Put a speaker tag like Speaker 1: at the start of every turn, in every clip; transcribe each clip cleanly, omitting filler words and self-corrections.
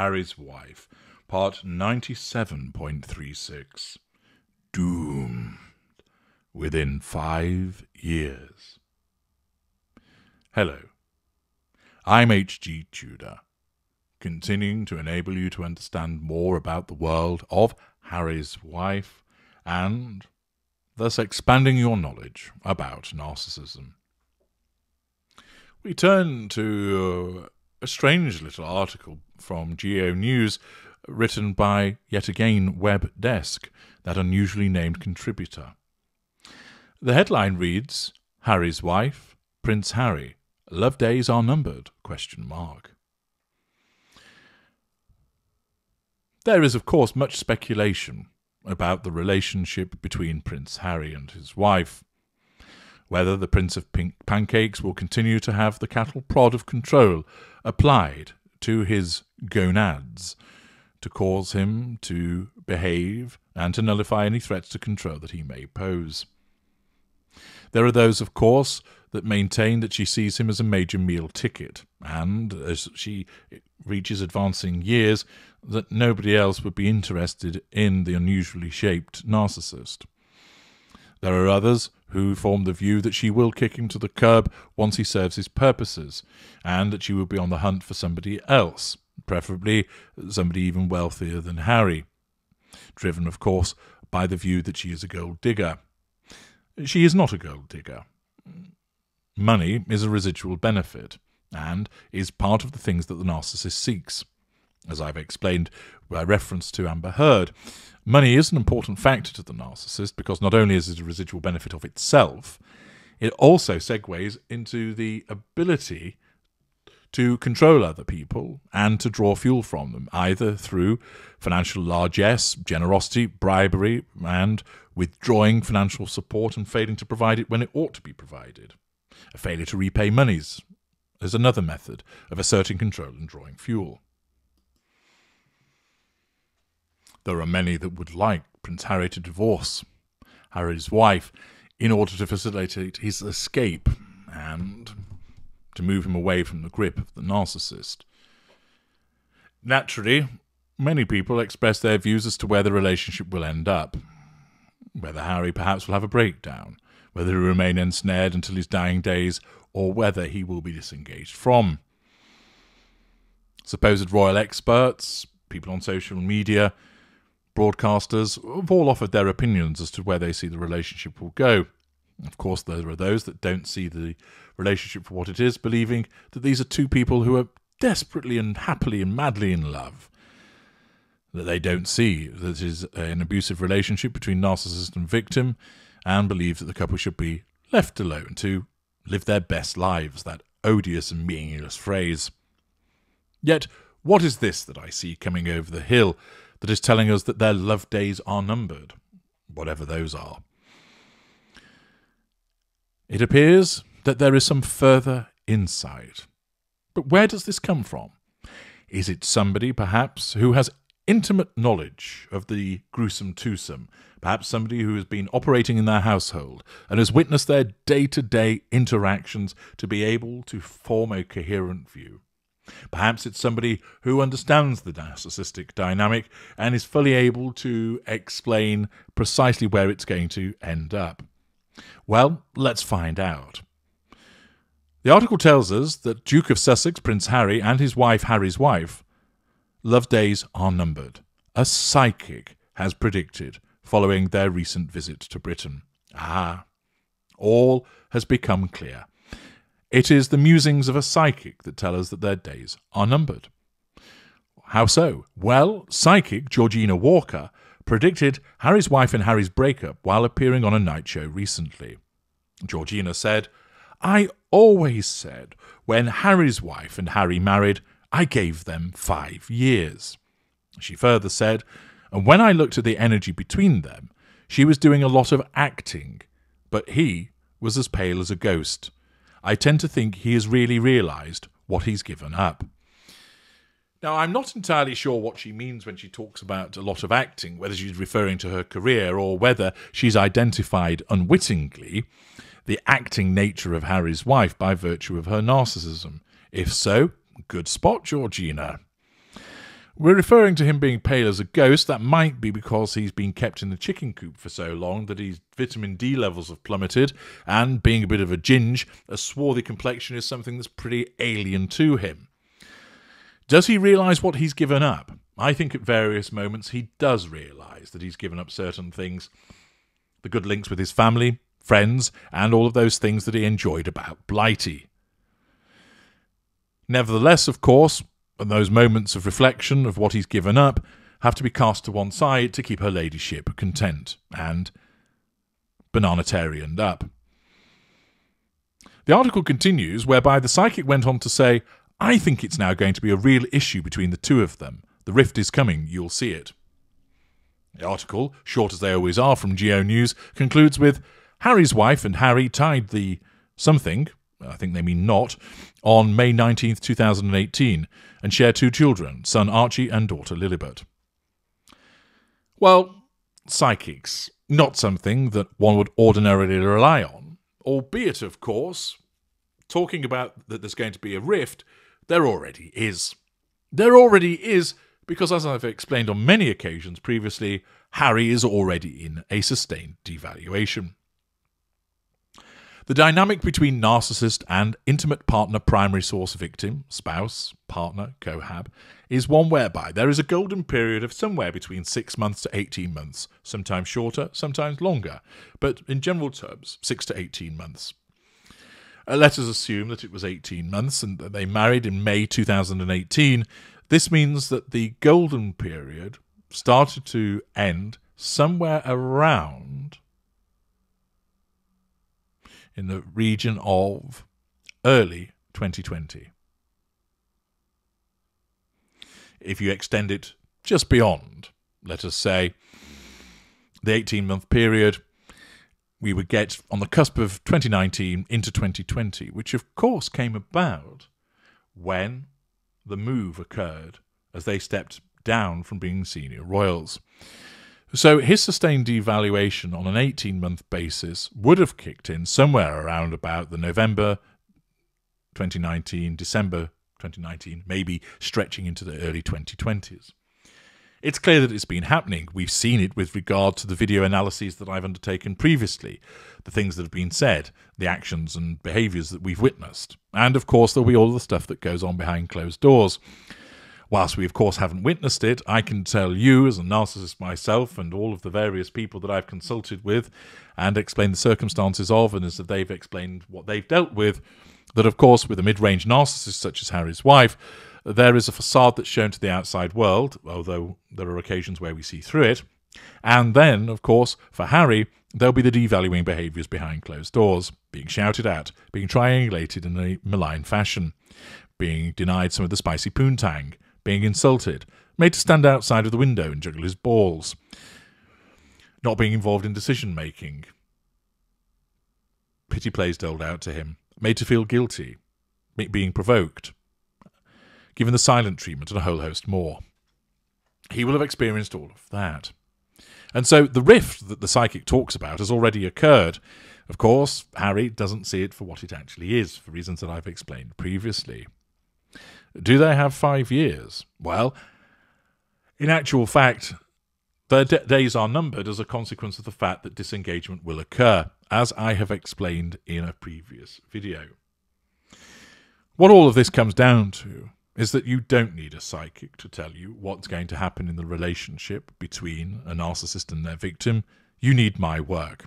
Speaker 1: Harry's Wife, part 97.36. Doomed within 5 years. Hello, I'm H.G. Tudor, continuing to enable you to understand more about the world of Harry's Wife and thus expanding your knowledge about narcissism. We turn to a strange little article from Geo News written by, yet again, Web Desk, that unusually named contributor. The headline reads, Harry's Wife, Prince Harry, Love Days Are Numbered? ? There is, of course, much speculation about the relationship between Prince Harry and his wife, whether the Prince of Pink Pancakes will continue to have the cattle prod of control applied to his gonads to cause him to behave and to nullify any threats to control that he may pose. There are those, of course, that maintain that she sees him as a major meal ticket, and as she reaches advancing years, that nobody else would be interested in the unusually shaped narcissist. There are others who form the view that she will kick him to the curb once he serves his purposes, and that she will be on the hunt for somebody else, preferably somebody even wealthier than Harry, driven, of course, by the view that she is a gold digger. She is not a gold digger. Money is a residual benefit, and is part of the things that the narcissist seeks. As I've explained by reference to Amber Heard, money is an important factor to the narcissist because not only is it a residual benefit of itself, it also segues into the ability to control other people and to draw fuel from them, either through financial largesse, generosity, bribery, and withdrawing financial support and failing to provide it when it ought to be provided. A failure to repay monies is another method of asserting control and drawing fuel. There are many that would like Prince Harry to divorce Harry's wife in order to facilitate his escape and to move him away from the grip of the narcissist. Naturally, many people express their views as to where the relationship will end up, whether Harry perhaps will have a breakdown, whether he will remain ensnared until his dying days, or whether he will be disengaged from. Supposed royal experts, people on social media, broadcasters have all offered their opinions as to where they see the relationship will go. Of course, there are those that don't see the relationship for what it is, believing that these are two people who are desperately and happily and madly in love, that they don't see that it is an abusive relationship between narcissist and victim, and believe that the couple should be left alone to live their best lives, that odious and meaningless phrase. Yet, what is this that I see coming over the hill that is telling us that their love days are numbered, whatever those are? It appears that there is some further insight. But where does this come from? Is it somebody, perhaps, who has intimate knowledge of the gruesome twosome, perhaps somebody who has been operating in their household and has witnessed their day-to-day interactions to be able to form a coherent view? Perhaps it's somebody who understands the narcissistic dynamic and is fully able to explain precisely where it's going to end up. Well, let's find out. The article tells us that Duke of Sussex, Prince Harry, and his wife, Harry's wife, love days are numbered. A psychic has predicted following their recent visit to Britain. All has become clear. It is the musings of a psychic that tell us that their days are numbered. How so? Well, psychic Georgina Walker predicted Harry's wife and Harry's breakup while appearing on a night show recently. Georgina said, "I always said when Harry's wife and Harry married, I gave them 5 years." She further said, "And when I looked at the energy between them, she was doing a lot of acting, but he was as pale as a ghost. I tend to think he has really realised what he's given up." Now, I'm not entirely sure what she means when she talks about a lot of acting, whether she's referring to her career or whether she's identified unwittingly the acting nature of Harry's wife by virtue of her narcissism. If so, good spot, Georgina. We're referring to him being pale as a ghost. That might be because he's been kept in the chicken coop for so long that his vitamin D levels have plummeted, and being a bit of a ginge, a swarthy complexion is something that's pretty alien to him. Does he realise what he's given up? I think at various moments he does realise that he's given up certain things. The good links with his family, friends, and all of those things that he enjoyed about Blighty. Nevertheless, of course, and those moments of reflection of what he's given up have to be cast to one side to keep her ladyship content and bananatarianed up. The article continues, whereby the psychic went on to say, "I think it's now going to be a real issue between the two of them. The rift is coming, you'll see it." The article, short as they always are from Geo News, concludes with, "Harry's wife and Harry tied the something," I think they mean not, "on May 19th, 2018, and share 2 children, son Archie and daughter Lilibet." Well, psychics, not something that one would ordinarily rely on, albeit, of course, talking about that there's going to be a rift, there already is. There already is, because as I've explained on many occasions previously, Harry is already in a sustained devaluation. The dynamic between narcissist and intimate partner primary source victim, spouse, partner, cohab, is one whereby there is a golden period of somewhere between 6 months to 18 months, sometimes shorter, sometimes longer, but in general terms, 6 to 18 months. Let us assume that it was 18 months and that they married in May 2018. This means that the golden period started to end somewhere around in the region of early 2020. If you extend it just beyond, let us say, the 18-month period, we would get on the cusp of 2019 into 2020, which of course came about when the move occurred as they stepped down from being senior royals. So his sustained devaluation on an 18-month basis would have kicked in somewhere around about the November 2019, December 2019, maybe stretching into the early 2020s. It's clear that it's been happening. We've seen it with regard to the video analyses that I've undertaken previously, the things that have been said, the actions and behaviours that we've witnessed. And of course there'll be all the stuff that goes on behind closed doors. Whilst we, of course, haven't witnessed it, I can tell you, as a narcissist myself, and all of the various people that I've consulted with and explained the circumstances of, and as they've explained what they've dealt with, that, of course, with a mid-range narcissist such as Harry's wife, there is a facade that's shown to the outside world, although there are occasions where we see through it. And then, of course, for Harry, there'll be the devaluing behaviours behind closed doors, being shouted at, being triangulated in a malign fashion, being denied some of the spicy poontang, being insulted, made to stand outside of the window and juggle his balls, not being involved in decision-making, pity plays doled out to him, made to feel guilty, being provoked, given the silent treatment, and a whole host more. He will have experienced all of that. And so the rift that the psychic talks about has already occurred. Of course, Harry doesn't see it for what it actually is, for reasons that I've explained previously. Do they have 5 years? Well, in actual fact, their days are numbered as a consequence of the fact that disengagement will occur, as I have explained in a previous video. What all of this comes down to is that you don't need a psychic to tell you what's going to happen in the relationship between a narcissist and their victim. You need my work.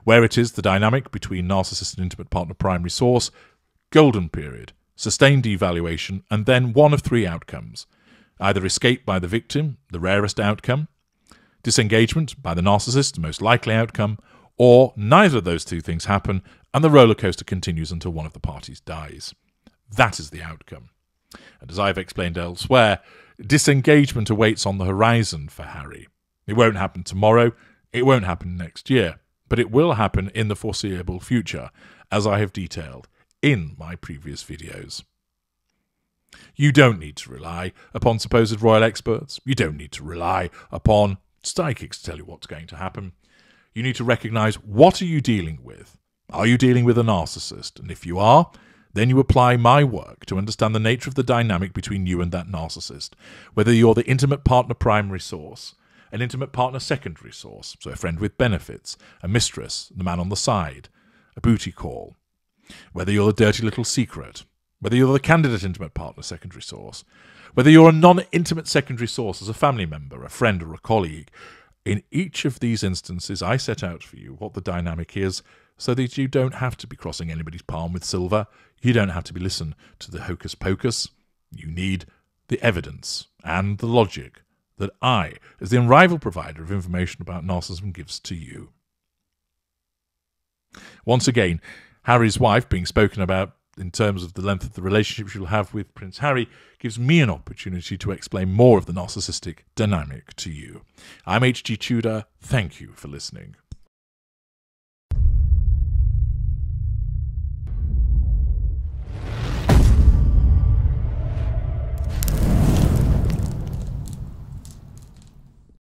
Speaker 1: Where it is the dynamic between narcissist and intimate partner primary source, golden period, sustained devaluation, and then one of 3 outcomes. Either escape by the victim, the rarest outcome, disengagement by the narcissist, the most likely outcome, or neither of those 2 things happen, and the roller coaster continues until one of the parties dies. That is the outcome. And as I've explained elsewhere, disengagement awaits on the horizon for Harry. It won't happen tomorrow, it won't happen next year, but it will happen in the foreseeable future, as I have detailed in my previous videos. You don't need to rely upon supposed royal experts. You don't need to rely upon psychics to tell you what's going to happen. You need to recognise, what are you dealing with? Are you dealing with a narcissist? And if you are, Then you apply my work to understand the nature of the dynamic between you and that narcissist, whether you're the intimate partner primary source, an intimate partner secondary source, so a friend with benefits, a mistress, the man on the side, a booty call, whether you're the dirty little secret, whether you're the candidate intimate partner secondary source, whether you're a non-intimate secondary source as a family member, a friend, or a colleague. In each of these instances, I set out for you what the dynamic is so that you don't have to be crossing anybody's palm with silver. You don't have to be listening to the hocus pocus. You need the evidence and the logic that I, as the unrivaled provider of information about narcissism, gives to you. Once again, Harry's wife being spoken about in terms of the length of the relationship she'll have with Prince Harry gives me an opportunity to explain more of the narcissistic dynamic to you. I'm H.G. Tudor. Thank you for listening.